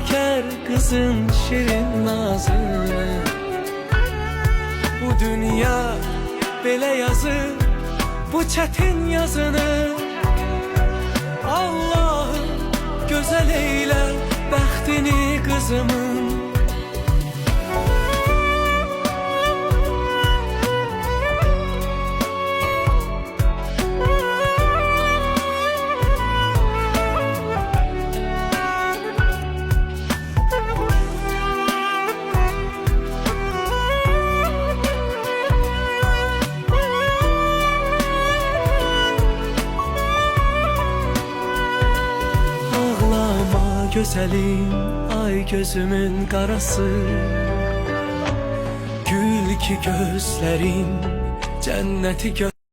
çeker kızın şirin nazını. Bu dünya belə yazır bu çetin yazını. Allah'ım güzel eyle bəxtini kızımın. Güzelim ay gözümün karası, gül ki gözlerin cenneti